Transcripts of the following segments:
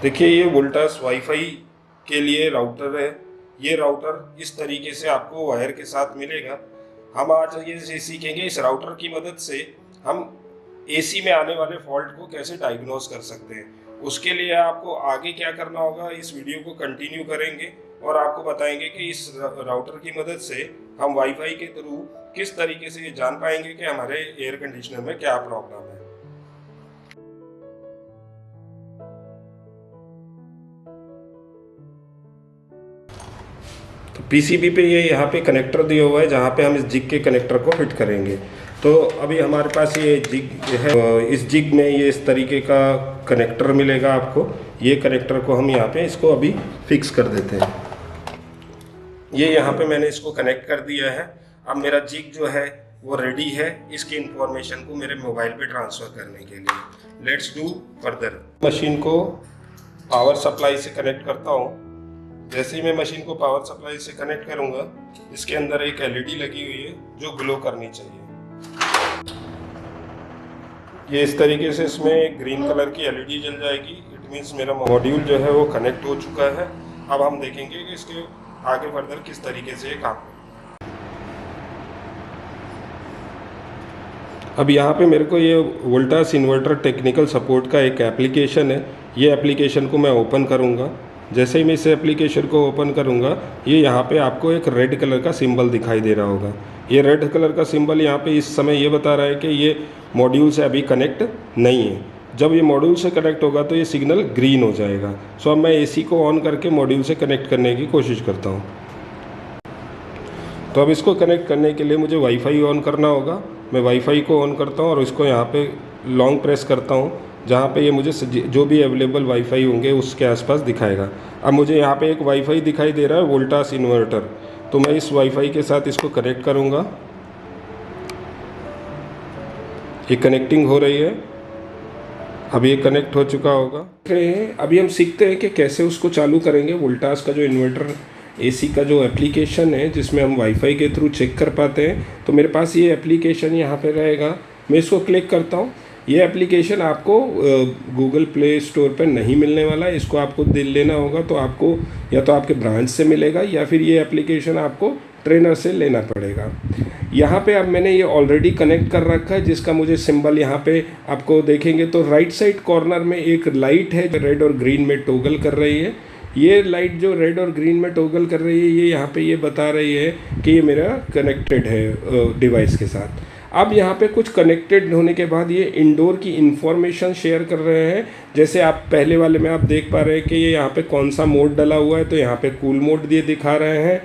देखिए ये वोल्टास वाईफाई के लिए राउटर है। ये राउटर इस तरीके से आपको वायर के साथ मिलेगा। हम आज ये सीखेंगे इस राउटर की मदद से हम एसी में आने वाले फॉल्ट को कैसे डायग्नोस कर सकते हैं। उसके लिए आपको आगे क्या करना होगा, इस वीडियो को कंटिन्यू करेंगे और आपको बताएंगे कि इस राउटर की मदद से हम वाईफाई के थ्रू किस तरीके से ये जान पाएंगे कि हमारे एयर कंडीशनर में क्या प्रॉब्लम है। तो पीसीबी पे ये यहाँ पे कनेक्टर दिया हुआ है जहाँ पे हम इस जिग के कनेक्टर को फिट करेंगे। तो अभी हमारे पास ये जिग है, इस जिग में ये इस तरीके का कनेक्टर मिलेगा आपको। ये कनेक्टर को हम यहाँ पे इसको अभी फिक्स कर देते हैं। ये यहाँ पे मैंने इसको कनेक्ट कर दिया है। अब मेरा जिग जो है वो रेडी है इसकी इंफॉर्मेशन को मेरे मोबाइल पे ट्रांसफ़र करने के लिए। Let's do further. मशीन को पावर सप्लाई से कनेक्ट करता हूँ। जैसे ही मैं मशीन को पावर सप्लाई से कनेक्ट करूंगा, इसके अंदर एक एलईडी लगी हुई है जो ग्लो करनी चाहिए। ये इस तरीके से इसमें ग्रीन कलर की एलईडी जल जाएगी। इट मीन्स मेरा मॉड्यूल जो है वो कनेक्ट हो चुका है। अब हम देखेंगे कि इसके आगे फर्दर किस तरीके से ये काम करें। अब यहाँ पे मेरे को ये वोल्टास इन्वर्टर टेक्निकल सपोर्ट का एक एप्लीकेशन है। ये एप्लीकेशन को मैं ओपन करूँगा। जैसे ही मैं इस एप्लीकेशन को ओपन करूँगा, ये यहाँ पे आपको एक रेड कलर का सिंबल दिखाई दे रहा होगा। ये रेड कलर का सिंबल यहाँ पे इस समय ये बता रहा है कि ये मॉड्यूल से अभी कनेक्ट नहीं है। जब ये मॉड्यूल से कनेक्ट होगा तो ये सिग्नल ग्रीन हो जाएगा। सो अब मैं एसी को ऑन करके मॉड्यूल से कनेक्ट करने की कोशिश करता हूँ। तो अब इसको कनेक्ट करने के लिए मुझे वाईफाई ऑन करना होगा। मैं वाईफाई को ऑन करता हूँ और इसको यहाँ पे लॉन्ग प्रेस करता हूँ, जहाँ पे ये मुझे जो भी अवेलेबल वाईफाई होंगे उसके आसपास दिखाएगा। अब मुझे यहाँ पे एक वाईफाई दिखाई दे रहा है, वोल्टास इन्वर्टर। तो मैं इस वाईफाई के साथ इसको कनेक्ट करूँगा। ये कनेक्टिंग हो रही है। अब ये कनेक्ट हो चुका होगा। अभी हम सीखते हैं कि कैसे उसको चालू करेंगे। वोल्टास का जो इन्वर्टर एसी का जो एप्लीकेशन है जिसमें हम वाईफाई के थ्रू चेक कर पाते हैं, तो मेरे पास ये एप्लीकेशन यहाँ पे रहेगा। मैं इसको क्लिक करता हूँ। ये एप्लीकेशन आपको गूगल प्ले स्टोर पर नहीं मिलने वाला है। इसको आपको दिल लेना होगा, तो आपको या तो आपके ब्रांच से मिलेगा या फिर ये एप्लीकेशन आपको ट्रेनर से लेना पड़ेगा। यहाँ पे अब मैंने ये ऑलरेडी कनेक्ट कर रखा है, जिसका मुझे सिंबल यहाँ पे आपको देखेंगे तो राइट साइड कॉर्नर में एक लाइट है जो रेड और ग्रीन में टॉगल कर रही है। ये लाइट जो रेड और ग्रीन में टॉगल कर रही है, ये यहाँ पे ये बता रही है कि ये मेरा कनेक्टेड है डिवाइस के साथ। अब यहाँ पे कुछ कनेक्टेड होने के बाद ये इंडोर की इंफॉर्मेशन शेयर कर रहे हैं। जैसे आप पहले वाले में आप देख पा रहे हैं कि ये यहाँ पे कौन सा मोड डला हुआ है, तो यहाँ पे कूल मोड ये दिखा रहे हैं।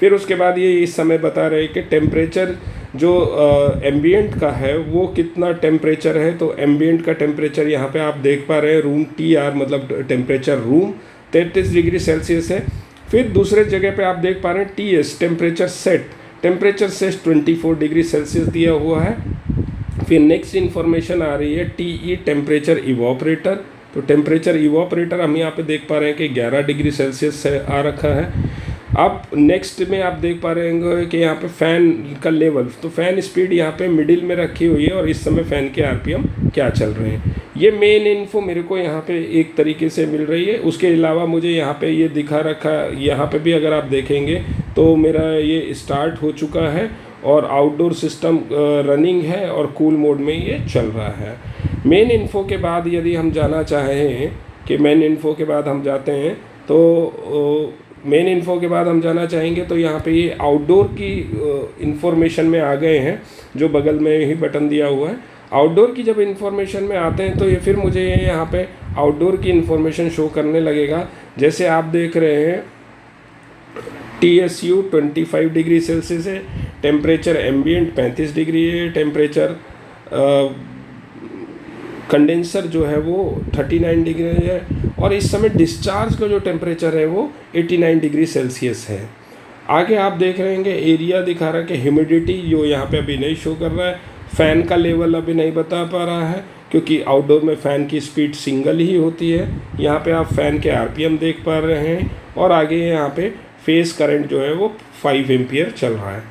फिर उसके बाद ये इस समय बता रहे हैं कि टेम्परेचर जो एम्बियंट का है वो कितना टेम्परेचर है। तो एम्बियंट का टेम्परेचर यहाँ पे आप देख पा रहे हैं रूम TR मतलब टेम्परेचर रूम 33 डिग्री सेल्सियस है। फिर दूसरे जगह पे आप देख पा रहे हैं TS temperature set 24 degree Celsius दिया हुआ है। फिर नेक्स्ट इन्फॉर्मेशन आ रही है TE टेम्परेचर इवॉपरेटर। तो टेम्परेचर इवॉपरेटर हम यहाँ पे देख पा रहे हैं कि 11 डिग्री सेल्सियस से आ रखा है। अब नेक्स्ट में आप देख पा रहे होंगे कि यहाँ पे फ़ैन का लेवल, तो फ़ैन स्पीड यहाँ पे मिडिल में रखी हुई है और इस समय फ़ैन के RPM क्या चल रहे हैं। ये मेन इन्फो मेरे को यहाँ पे एक तरीके से मिल रही है। उसके अलावा मुझे यहाँ पे ये दिखा रखा, यहाँ पे भी अगर आप देखेंगे तो मेरा ये स्टार्ट हो चुका है और आउटडोर सिस्टम रनिंग है और कूल मोड में ये चल रहा है। मेन इन्फो के बाद यदि हम जाना चाहें कि मेन इन्फो के बाद हम जाते हैं तो मेन इन्फो के बाद हम जाना चाहेंगे तो यहाँ पे ये आउटडोर की इंफॉर्मेशन में आ गए हैं, जो बगल में ही बटन दिया हुआ है। आउटडोर की जब इंफॉर्मेशन में आते हैं तो ये फिर मुझे यहाँ पे आउटडोर की इंफॉर्मेशन शो करने लगेगा। जैसे आप देख रहे हैं TSU 25 डिग्री सेल्सियस है, टेम्परेचर एम्बियंट 35 डिग्री है, टेम्परेचर कंडेंसर जो है वो 39 डिग्री है और इस समय डिस्चार्ज का जो टेम्परेचर है वो 89 डिग्री सेल्सियस है। आगे आप देख रहे हैं एरिया दिखा रहा है कि ह्यूमिडिटी जो यहाँ पे अभी नहीं शो कर रहा है। फ़ैन का लेवल अभी नहीं बता पा रहा है क्योंकि आउटडोर में फ़ैन की स्पीड सिंगल ही होती है। यहाँ पे आप फ़ैन के RPM देख पा रहे हैं और आगे यहाँ पे फेस करंट जो है वो 5 एम्पियर चल रहा है।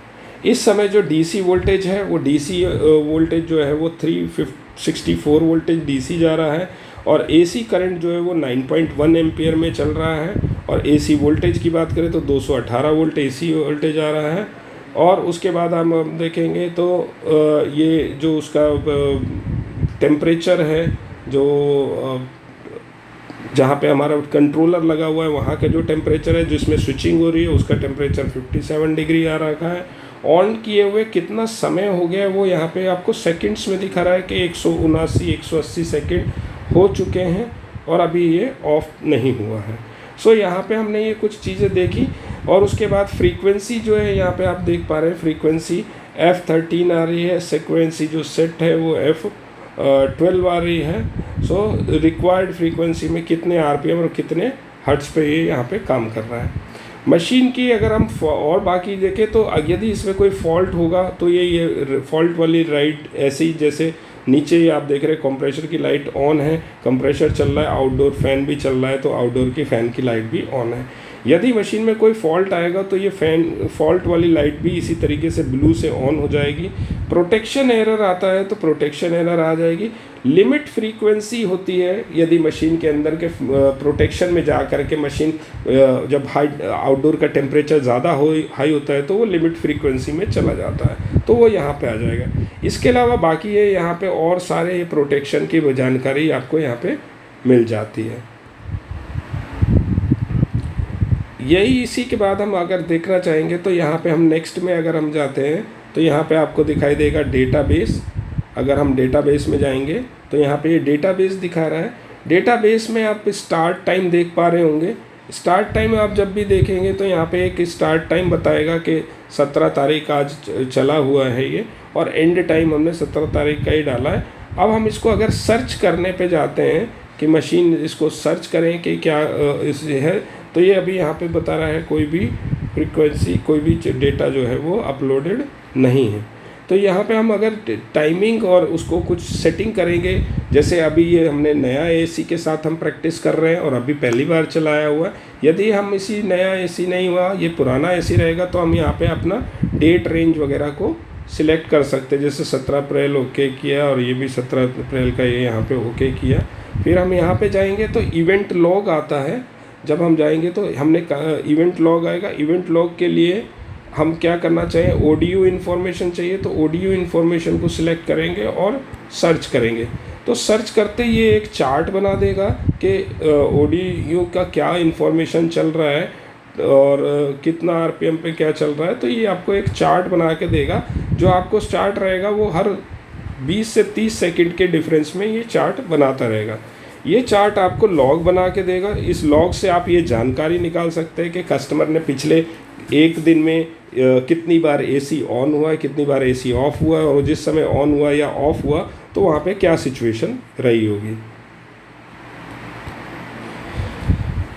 इस समय जो DC वोल्टेज है वो DC वोल्टेज जो है वो 364 वोल्टेज DC जा रहा है और एसी करंट जो है वो 9.1 एम्पियर में चल रहा है। और एसी वोल्टेज की बात करें तो 218 वोल्ट एसी वोल्टेज आ रहा है। और उसके बाद हम देखेंगे तो ये जो उसका टेम्परेचर है, जो जहाँ पे हमारा कंट्रोलर लगा हुआ है वहाँ का जो टेम्परेचर है जिसमें स्विचिंग हो रही है उसका टेम्परेचर 57 डिग्री आ रखा है। ऑन किए हुए कितना समय हो गया है वो यहाँ पे आपको सेकंड्स में दिखा रहा है कि 180 सेकंड हो चुके हैं और अभी ये ऑफ नहीं हुआ है। सो यहाँ पे हमने ये कुछ चीज़ें देखी। और उसके बाद फ्रीक्वेंसी जो है यहाँ पे आप देख पा रहे हैं, फ्रीक्वेंसी F13 आ रही है, फ्रीक्वेंसी जो सेट है वो F12 आ रही है। सो रिक्वायर्ड फ्रीक्वेंसी में कितने आरपीएम और कितने हर्ट्ज पे ये यहाँ पे काम कर रहा है मशीन की। अगर हम और बाकी देखें तो यदि इसमें कोई फॉल्ट होगा तो ये फॉल्ट वाली लाइट ऐसे ही, जैसे नीचे ही आप देख रहे हैं कंप्रेसर की लाइट ऑन है, कंप्रेसर चल रहा है, आउटडोर फैन भी चल रहा है तो आउटडोर की फ़ैन की लाइट भी ऑन है। यदि मशीन में कोई फॉल्ट आएगा तो ये फैन फॉल्ट वाली लाइट भी इसी तरीके से ब्लू से ऑन हो जाएगी। प्रोटेक्शन एरर आता है तो प्रोटेक्शन एरर आ जाएगी। लिमिट फ्रीक्वेंसी होती है यदि मशीन के अंदर के प्रोटेक्शन में जा कर के मशीन जब हाई आउटडोर का टेम्परेचर ज़्यादा हाई होता है तो वो लिमिट फ्रीक्वेंसी में चला जाता है तो वो यहाँ पे आ जाएगा। इसके अलावा बाकी ये यहाँ पे और सारे प्रोटेक्शन की जानकारी आपको यहाँ पे मिल जाती है। यही इसी के बाद हम अगर देखना चाहेंगे तो यहाँ पे हम नेक्स्ट में अगर हम जाते हैं तो यहाँ पे आपको दिखाई देगा डेटाबेस। अगर हम डेटाबेस में जाएंगे तो यहाँ पे ये डेटाबेस दिखा रहा है। डेटाबेस में आप स्टार्ट टाइम देख पा रहे होंगे। स्टार्ट टाइम आप जब भी देखेंगे तो यहाँ पे एक स्टार्ट टाइम बताएगा कि 17 तारीख आज चला हुआ है ये, और एंड टाइम हमने 17 तारीख का ही डाला है। अब हम इसको अगर सर्च करने पे जाते हैं कि मशीन इसको सर्च करें कि क्या इस है, तो ये अभी यहाँ पे बता रहा है कोई भी फ्रीक्वेंसी, कोई भी डेटा जो है वो अपलोडेड नहीं है। तो यहाँ पे हम अगर टाइमिंग और उसको कुछ सेटिंग करेंगे, जैसे अभी ये हमने नया एसी के साथ हम प्रैक्टिस कर रहे हैं और अभी पहली बार चलाया हुआ है। यदि हम इसी नया एसी नहीं हुआ, ये पुराना एसी रहेगा, तो हम यहाँ पे अपना डेट रेंज वगैरह को सिलेक्ट कर सकते हैं। जैसे 17 अप्रैल ओके किया और ये भी 17 अप्रैल का ये यहाँ पे ओके किया। फिर हम यहाँ पे जाएंगे तो इवेंट लॉग आता है। जब हम जाएंगे तो हमने इवेंट लॉग आएगा। इवेंट लॉग के लिए हम क्या करना चाहिए, ऑडियो इन्फॉर्मेशन चाहिए तो ऑडियो इन्फॉर्मेशन को सिलेक्ट करेंगे और सर्च करेंगे। तो सर्च करते ये एक चार्ट बना देगा कि ऑडियो का क्या इन्फॉर्मेशन चल रहा है और कितना आरपीएम पे क्या चल रहा है। तो ये आपको एक चार्ट बना के देगा। जो आपको चार्ट रहेगा वो हर 20 से 30 सेकंड के डिफरेंस में ये चार्ट बनाता रहेगा। ये चार्ट आपको लॉग बना के देगा। इस लॉग से आप ये जानकारी निकाल सकते हैं कि कस्टमर ने पिछले एक दिन में कितनी बार एसी ऑन हुआ है, कितनी बार एसी ऑफ हुआ है, और जिस समय ऑन हुआ या ऑफ हुआ तो वहाँ पे क्या सिचुएशन रही होगी।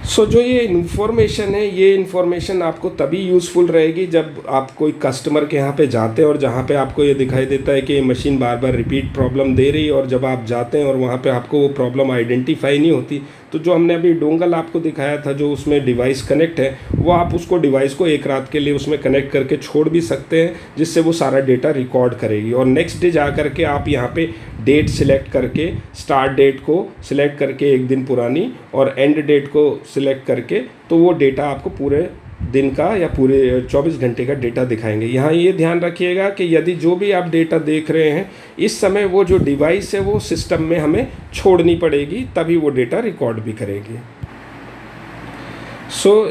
सो जो ये इन्फॉर्मेशन है, ये इन्फॉर्मेशन आपको तभी यूज़फुल रहेगी जब आप कोई कस्टमर के यहाँ पे जाते हैं और जहाँ पे आपको ये दिखाई देता है कि मशीन बार बार रिपीट प्रॉब्लम दे रही है, और जब आप जाते हैं और वहाँ पे आपको वो प्रॉब्लम आइडेंटिफाई नहीं होती, तो जो हमने अभी डोंगल आपको दिखाया था जो उसमें डिवाइस कनेक्ट है, वो आप उसको डिवाइस को एक रात के लिए उसमें कनेक्ट करके छोड़ भी सकते हैं, जिससे वो सारा डेटा रिकॉर्ड करेगी। और नेक्स्ट डे जा करके आप यहाँ पे डेट सिलेक्ट करके, स्टार्ट डेट को सिलेक्ट करके एक दिन पुरानी और एंड डेट को सिलेक्ट करके, तो वो डेटा आपको पूरे दिन का या पूरे 24 घंटे का डेटा दिखाएंगे। यहाँ ये ध्यान रखिएगा कि यदि जो भी आप डेटा देख रहे हैं इस समय वो जो डिवाइस है वो सिस्टम में हमें छोड़नी पड़ेगी, तभी वो डेटा रिकॉर्ड भी करेगी।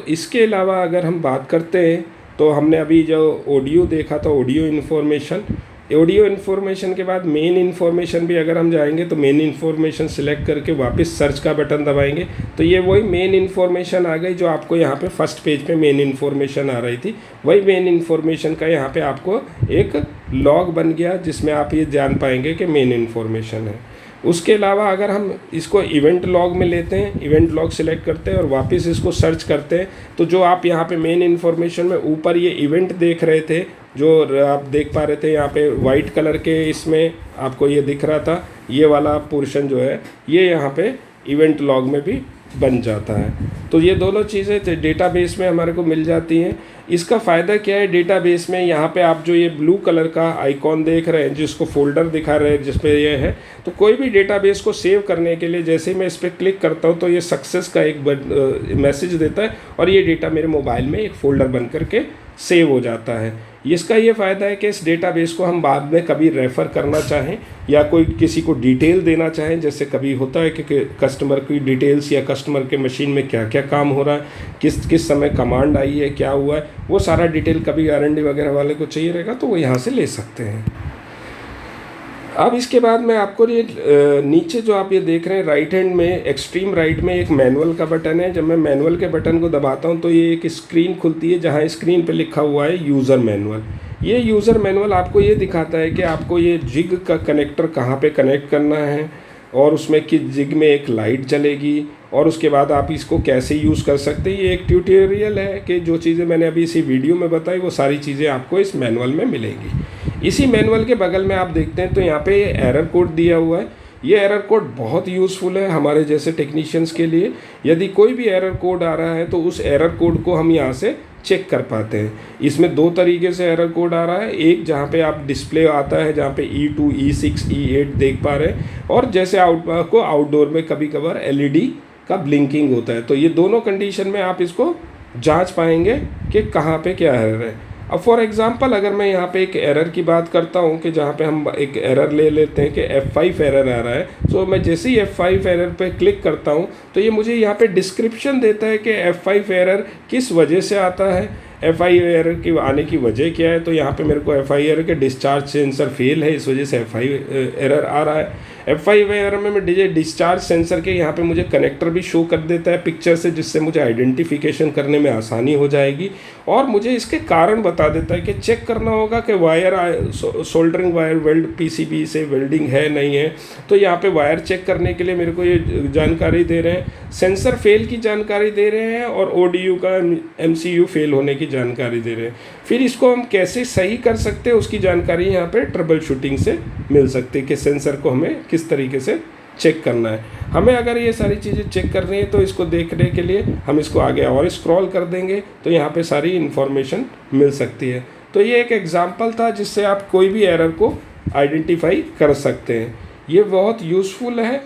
इसके अलावा अगर हम बात करते हैं तो हमने अभी जो ऑडियो देखा था, ऑडियो इन्फॉर्मेशन के बाद मेन इन्फॉर्मेशन भी अगर हम जाएंगे तो मेन इन्फॉर्मेशन सिलेक्ट करके वापस सर्च का बटन दबाएंगे तो ये वही मेन इन्फॉर्मेशन आ गई जो आपको यहाँ पे फर्स्ट पेज पे मेन इन्फॉर्मेशन आ रही थी। वही मेन इन्फॉर्मेशन का यहाँ पे आपको एक लॉग बन गया जिसमें आप ये जान पाएंगे कि मेन इन्फॉर्मेशन है। उसके अलावा अगर हम इसको इवेंट लॉग में लेते हैं, इवेंट लॉग सिलेक्ट करते हैं और वापस इसको सर्च करते हैं, तो जो आप यहाँ पे मेन इन्फॉर्मेशन में ऊपर ये इवेंट देख रहे थे, जो आप देख पा रहे थे यहाँ पे वाइट कलर के इसमें आपको ये दिख रहा था, ये वाला पोर्शन जो है ये यहाँ पे इवेंट लॉग में भी बन जाता है। तो ये दोनों चीज़ें डेटाबेस में हमारे को मिल जाती हैं। इसका फ़ायदा क्या है डेटाबेस में, यहाँ पे आप जो ये ब्लू कलर का आइकॉन देख रहे हैं जिसको फोल्डर दिखा रहे हैं जिस पे ये है, तो कोई भी डेटाबेस को सेव करने के लिए जैसे ही मैं इस पर क्लिक करता हूँ तो ये सक्सेस का एक मैसेज देता है और ये डेटा मेरे मोबाइल में एक फ़ोल्डर बन करके सेव हो जाता है। इसका ये फ़ायदा है कि इस डेटाबेस को हम बाद में कभी रेफ़र करना चाहें या कोई किसी को डिटेल देना चाहें, जैसे कभी होता है कि कस्टमर की डिटेल्स या कस्टमर के मशीन में क्या क्या काम हो रहा है, किस किस समय कमांड आई है, क्या हुआ है, वो सारा डिटेल कभी R&D वगैरह वाले को चाहिए रहेगा तो वो यहाँ से ले सकते हैं। अब इसके बाद मैं आपको ये नीचे जो आप ये देख रहे हैं राइट हैंड में एक्सट्रीम राइट में एक मैनुअल का बटन है। जब मैं मैनुअल के बटन को दबाता हूँ तो ये एक स्क्रीन खुलती है जहाँ स्क्रीन पे लिखा हुआ है यूज़र मैनुअल। ये यूज़र मैनुअल आपको ये दिखाता है कि आपको ये जिग का कनेक्टर कहाँ पे कनेक्ट करना है और उसमें किस जिग में एक लाइट जलेगी और उसके बाद आप इसको कैसे यूज़ कर सकते हैं। ये एक ट्यूटोरियल है कि जो चीज़ें मैंने अभी इसी वीडियो में बताई वो सारी चीज़ें आपको इस मैनुअल में मिलेंगी। इसी मैनुअल के बगल में आप देखते हैं तो यहाँ पे ये एरर कोड दिया हुआ है। ये एरर कोड बहुत यूज़फुल है हमारे जैसे टेक्नीशियंस के लिए। यदि कोई भी एरर कोड आ रहा है तो उस एरर कोड को हम यहाँ से चेक कर पाते हैं। इसमें दो तरीके से एरर कोड आ रहा है, एक जहाँ पे आप डिस्प्ले आता है जहाँ पे E2, E6, E8 देख पा रहे हैं और जैसे आउटडोर में कभी कभार LED का ब्लिंकिंग होता है। तो ये दोनों कंडीशन में आप इसको जांच पाएंगे कि कहाँ पे क्या एरर है। अब फॉर एग्जांपल अगर मैं यहाँ पे एक एरर की बात करता हूँ कि जहाँ पे हम एक एरर ले लेते हैं कि F5 एरर आ रहा है, तो मैं जैसे ही F5 एरर पे क्लिक करता हूँ तो ये मुझे यहाँ पे डिस्क्रिप्शन देता है कि F5 एरर किस वजह से आता है, F5 एरर की आने की वजह क्या है। तो यहाँ पे मेरे को F5 एरर के डिस्चार्ज सेंसर फेल है, इस वजह से F5 एरर आ रहा है। F5 एरर में मैं डिस्चार्ज सेंसर के यहाँ पे मुझे कनेक्टर भी शो कर देता है पिक्चर से, जिससे मुझे आइडेंटिफिकेशन करने में आसानी हो जाएगी और मुझे इसके कारण बता देता है कि चेक करना होगा कि wire soldering wire weld PCB से वेल्डिंग है नहीं है। तो यहाँ पे वायर चेक करने के लिए मेरे को ये जानकारी दे रहे हैं, सेंसर फेल की जानकारी दे रहे हैं और ODU का MCU फेल होने की जानकारी दे रहे हैं। फिर इसको हम कैसे सही कर सकते हैं उसकी जानकारी यहाँ पे ट्रबल शूटिंग से मिल सकती है कि सेंसर को हमें किस तरीके से चेक करना है। हमें अगर ये सारी चीज़ें चेक करनी है तो इसको देखने के लिए हम इसको आगे और स्क्रॉल कर देंगे तो यहाँ पे सारी इन्फॉर्मेशन मिल सकती है। तो ये एक एग्जांपल था जिससे आप कोई भी एरर को आइडेंटिफाई कर सकते हैं। ये बहुत यूज़फुल है।